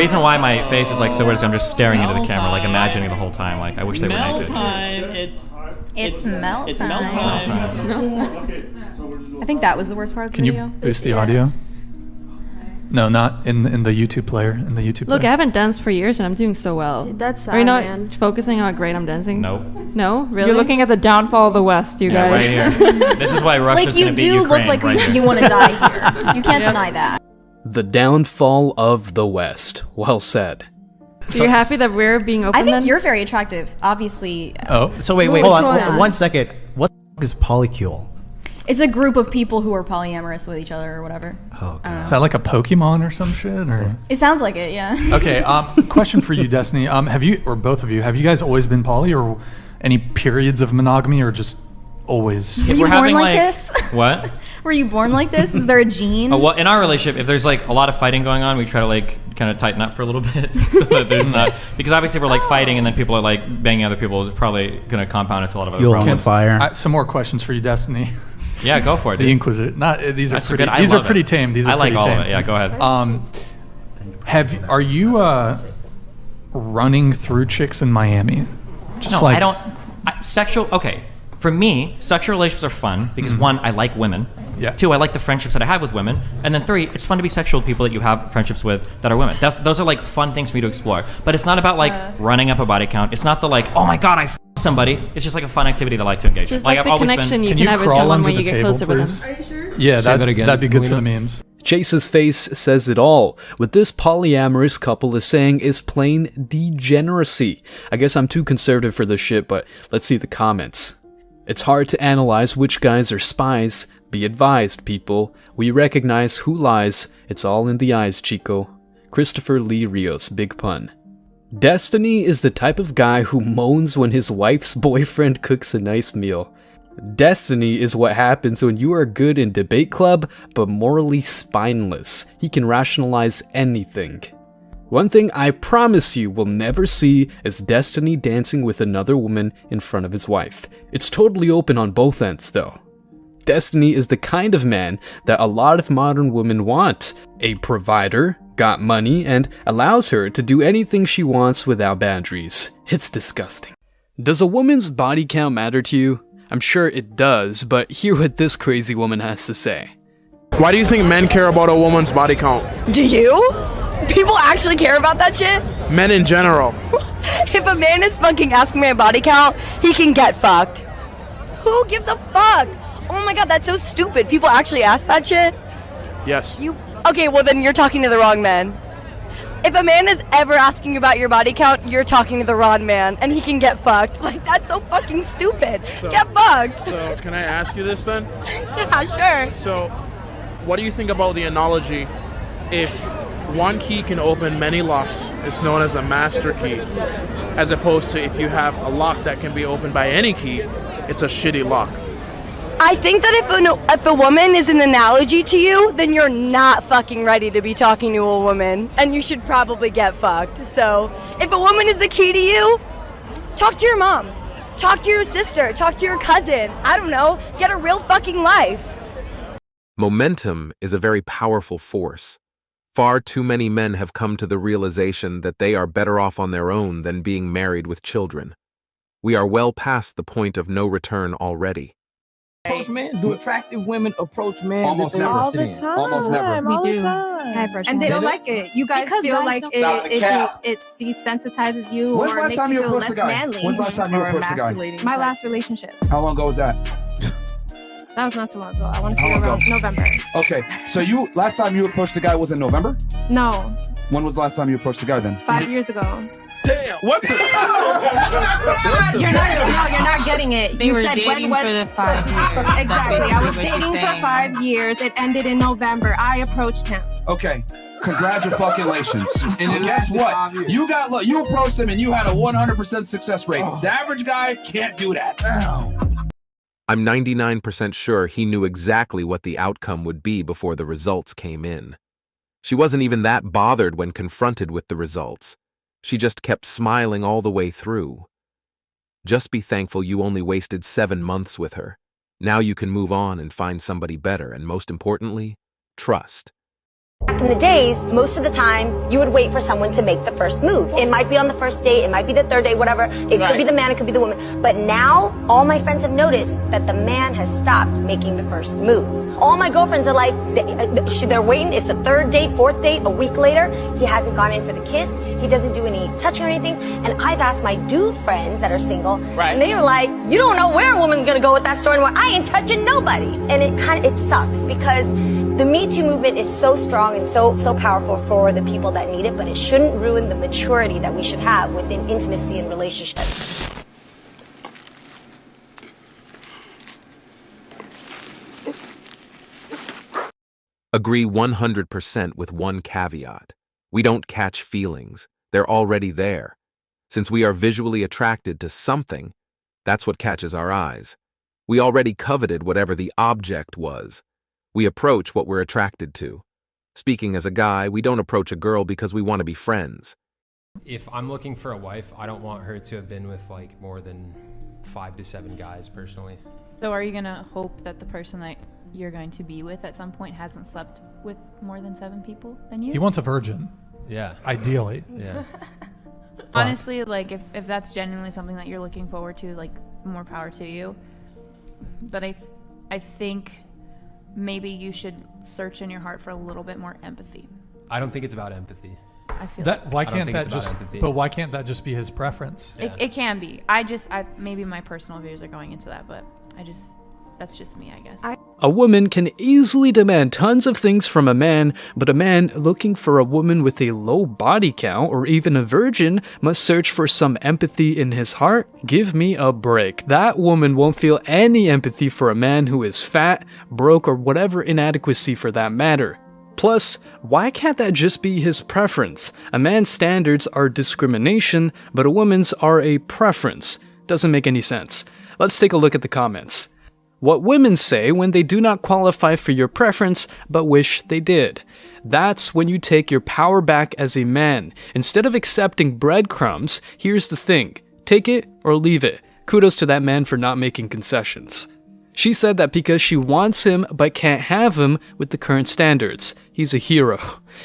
reason why my face is like so weird is I'm just staring into the camera, like imagining the whole time. Like I wish they were naked. It's melt It's time. melt time. I think that was the worst part of the Can video. you boost the audio? No, not in the YouTube player. In the YouTube Look, I player. haven't danced for years and I'm doing so well. Dude, that's Are you sad, not man. focusing on how great I'm dancing? Nope. No? Really? You're looking at the downfall of the West, you Yeah, guys. right here. This is why Russia's Like you gonna beat do Ukraine look like right here. you want to die here. You can't deny that. The downfall of the West. Well said. So you're happy that we're being open I think then? you're very attractive. Obviously, Oh, So wait, Which hold on. one? 1 second. What the is polycule? it's a group of people who are polyamorous with each other or whatever. Oh, God. is that like a Pokemon or some shit? Or It sounds like it, yeah. okay, question for you, Destiny. Have you, or both of you, have you guys always been poly, or any periods of monogamy, or just always? Were If you we're born having, like this? What? Were you born like this? Is there a gene? Well, in our relationship, if there's like a lot of fighting going on, we try to like kind of tighten up for a little bit so that there's not, because obviously if we're like fighting and then people are like banging other people, it's probably going to compound into a lot of other Fuel on problems. fire. Some more questions for you, Destiny. Yeah, go for it. The dude. Inquisitor. Not these are That's pretty. good. I These are love pretty it. tame. These are I like pretty all tame. of it. Yeah, go ahead. Are you running through chicks in Miami? Just No, like I don't. Sexual. Okay, for me, sexual relationships are fun because one, I like women. Yeah. Two, I like the friendships that I have with women, and then three, it's fun to be sexual with people that you have friendships with that are women. Those are like fun things for me to explore. But it's not about like running up a body count. It's not the like, oh my god, I somebody. It's just like a fun activity that I like to engage Just in. like I've the always connection been, you Can can you have with crawl someone under when the you get table, closer with please? them. Are you sure? Yeah, Say that again, that'd be good for Lena. the memes. Chase's face says it all. What this polyamorous couple is saying is plain degeneracy. I guess I'm too conservative for this shit, but let's see the comments. It's hard to analyze which guys are spies. Be advised, people. We recognize who lies. It's all in the eyes, Chico. Christopher Lee Rios, big pun. Destiny is the type of guy who moans when his wife's boyfriend cooks a nice meal. Destiny is what happens when you are good in debate club, but morally spineless. He can rationalize anything. One thing I promise you will never see is Destiny dancing with another woman in front of his wife. It's totally open on both ends, though. Destiny is the kind of man that a lot of modern women want. A provider, got money, and allows her to do anything she wants without boundaries. It's disgusting. Does a woman's body count matter to you? I'm sure it does, but hear what this crazy woman has to say. Why do you think men care about a woman's body count? Do you? People actually care about that shit? Men in general. If a man is fucking asking my body count, he can get fucked. Who gives a fuck? Oh my god, that's so stupid. People actually ask that shit? Yes. Okay, well then you're talking to the wrong man. If a man is ever asking you about your body count, you're talking to the wrong man, and he can get fucked. Like, that's so fucking stupid. Get fucked. So, can I ask you this then? Yeah, sure. So, what do you think about the analogy? If one key can open many locks, it's known as a master key, as opposed to if you have a lock that can be opened by any key, it's a shitty lock. I think that if a woman is an analogy to you, then you're not fucking ready to be talking to a woman, and you should probably get fucked. So, if a woman is the key to you, talk to your mom, talk to your sister, talk to your cousin. I don't know, get a real fucking life. Momentum is a very powerful force. Far too many men have come to the realization that they are better off on their own than being married with children. We are well past the point of no return already. Approach men? Do attractive women approach men? Almost that they never. are interested in? Almost never. We do. And they don't like it. You guys Because feel guys like don't- Stop the cap. it desensitizes you When's or the last makes time you you feel approached a less guy? manly. When's the last time you approached a guy? My last relationship. How long ago was that? That was not so long ago. I want to How say long around ago? November. Okay, so last time you approached a guy was in November? No, When was the last time you approached a guy then? 5 years ago. Damn, what? You're not getting it. They You were said dating when for the 5 years. Exactly. I was That's basically what dating you're for saying. 5 years. It ended in November. I approached him. Okay, congratulations. And guess what? You approached them and you had a 100% success rate. The average guy can't do that. I'm 99% sure he knew exactly what the outcome would be before the results came in. She wasn't even that bothered when confronted with the results. She just kept smiling all the way through. Just be thankful you only wasted 7 months with her. Now you can move on and find somebody better, and most importantly, trust. Back in the days, most of the time, you would wait for someone to make the first move. It might be on the first date, it might be the third date, whatever. It could be the man, it could be the woman. But now, all my friends have noticed that the man has stopped making the first move. All my girlfriends are like, they're waiting. It's the third date, fourth date, a week later. He hasn't gone in for the kiss. He doesn't do any touching or anything. And I've asked my dude friends that are single, and they were like, you don't know where a woman's gonna go with that story anymore. I ain't touching nobody. And it sucks because the Me Too movement is so strong and so powerful for the people that need it, but it shouldn't ruin the maturity that we should have within intimacy and relationships. Agree 100% with one caveat. We don't catch feelings. They're already there. Since we are visually attracted to something, that's what catches our eyes. We already coveted whatever the object was. We approach what we're attracted to. Speaking as a guy, we don't approach a girl because we want to be friends. If I'm looking for a wife, I don't want her to have been with like more than 5 to 7 guys personally. So are you gonna hope that the person that you're going to be with at some point hasn't slept with more than 7 people than you? He wants a virgin. Yeah. Ideally. Yeah. Honestly, like if that's genuinely something that you're looking forward to, like more power to you. But I think maybe you should search in your heart for a little bit more empathy. I don't think it's about empathy. I feel that. Why I don't can't think that it's about just? empathy. But why can't that just be his preference? It can be. Maybe my personal views are going into that, but that's just me, I guess. A woman can easily demand tons of things from a man, but a man looking for a woman with a low body count or even a virgin must search for some empathy in his heart? Give me a break. That woman won't feel any empathy for a man who is fat, broke, or whatever inadequacy for that matter. Plus, why can't that just be his preference? A man's standards are discrimination, but a woman's are a preference. Doesn't make any sense. Let's take a look at the comments. What women say when they do not qualify for your preference but wish they did. That's when you take your power back as a man. Instead of accepting breadcrumbs, here's the thing. Take it or leave it. Kudos to that man for not making concessions. She said that because she wants him but can't have him with the current standards. He's a hero.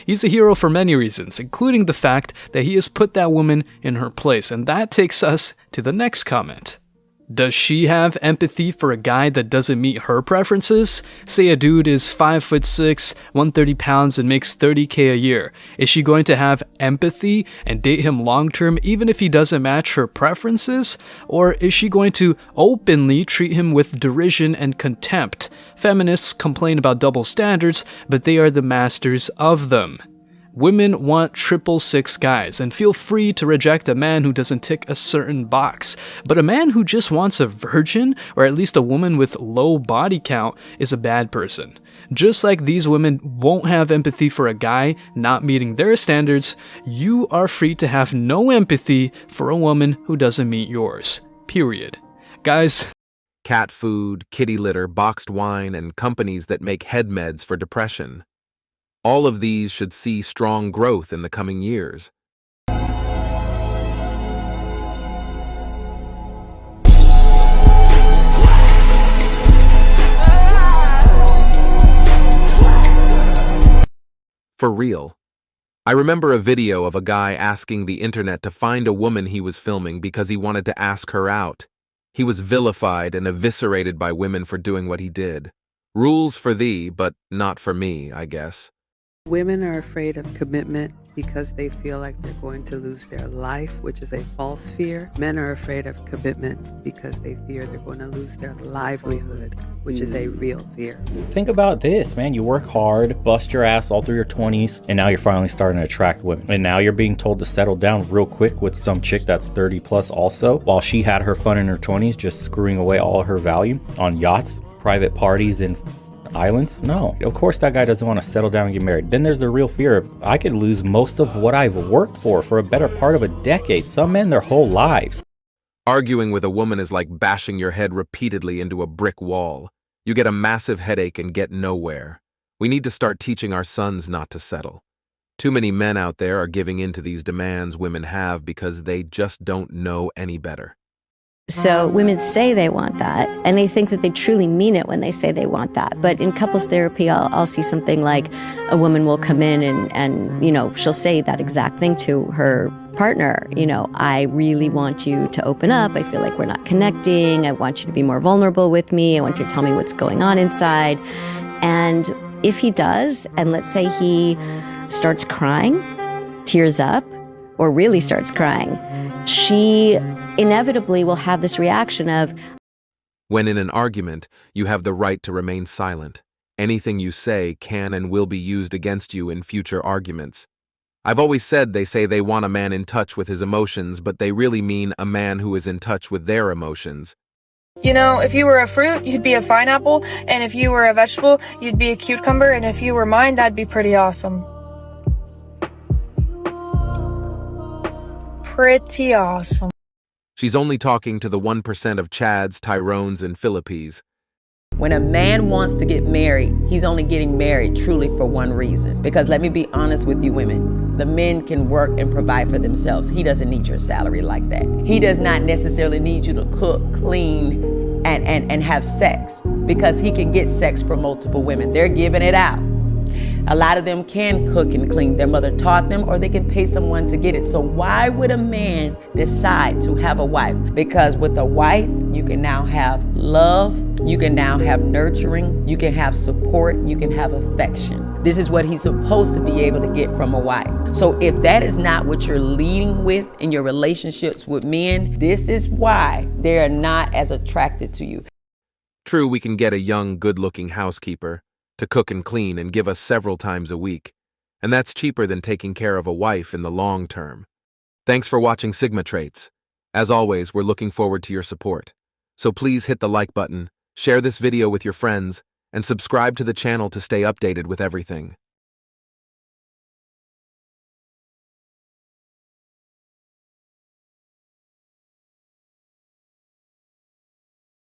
He's a hero for many reasons, including the fact that he has put that woman in her place. And that takes us to the next comment. Does she have empathy for a guy that doesn't meet her preferences? Say a dude is 5'6", 130 pounds and makes $30K a year. Is she going to have empathy and date him long term even if he doesn't match her preferences? Or is she going to openly treat him with derision and contempt? Feminists complain about double standards, but they are the masters of them. Women want 666 guys, and feel free to reject a man who doesn't tick a certain box. But a man who just wants a virgin, or at least a woman with low body count, is a bad person. Just like these women won't have empathy for a guy not meeting their standards, you are free to have no empathy for a woman who doesn't meet yours. Period. Guys, Cat food, kitty litter, boxed wine, and companies that make head meds for depression. All of these should see strong growth in the coming years. For real. I remember a video of a guy asking the internet to find a woman he was filming because he wanted to ask her out. He was vilified and eviscerated by women for doing what he did. Rules for thee, but not for me, I guess. Women are afraid of commitment because they feel like they're going to lose their life, which is a false fear. Men are afraid of commitment because they fear they're going to lose their livelihood, which is a real fear. Think about this, man. You work hard, bust your ass all through your 20s, and now you're finally starting to attract women. And now you're being told to settle down real quick with some chick that's 30 plus also, while she had her fun in her 20s, just screwing away all her value on yachts, private parties, and islands? No. Of course that guy doesn't want to settle down and get married. Then there's the real fear of, I could lose most of what I've worked for a better part of a decade. Some men their whole lives. Arguing with a woman is like bashing your head repeatedly into a brick wall. You get a massive headache and get nowhere. We need to start teaching our sons not to settle. Too many men out there are giving in to these demands women have because they just don't know any better. So women say they want that, and they think that they truly mean it when they say they want that. But in couples therapy, I'll see something like a woman will come in and you know, she'll say that exact thing to her partner. You know, I really want you to open up. I feel like we're not connecting. I want you to be more vulnerable with me. I want you to tell me what's going on inside. And if he does, and let's say he starts crying, tears up, or really starts crying, she inevitably will have this reaction of, when in an argument, you have the right to remain silent. Anything you say can and will be used against you in future arguments. I've always said they say they want a man in touch with his emotions, but they really mean a man who is in touch with their emotions. You know, if you were a fruit, you'd be a pineapple, and if you were a vegetable, you'd be a cucumber, and if you were mine, that'd be pretty awesome. Pretty awesome. She's only talking to the 1% of Chads, Tyrones, and Philippines. When a man wants to get married, he's only getting married truly for one reason. Because let me be honest with you women, the men can work and provide for themselves. He doesn't need your salary like that. He does not necessarily need you to cook, clean, and have sex, because he can get sex from multiple women. They're giving it out. A lot of them can cook and clean. Their mother taught them, or they can pay someone to get it. So why would a man decide to have a wife? Because with a wife, you can now have love, you can now have nurturing, you can have support, you can have affection. This is what he's supposed to be able to get from a wife. So if that is not what you're leading with in your relationships with men, this is why they are not as attracted to you. True, we can get a young, good-looking housekeeper to cook and clean and give us several times a week, and that's cheaper than taking care of a wife in the long term. Thanks for watching Sigma Traits. As always, we're looking forward to your support. So please hit the like button, share this video with your friends, and subscribe to the channel to stay updated with everything.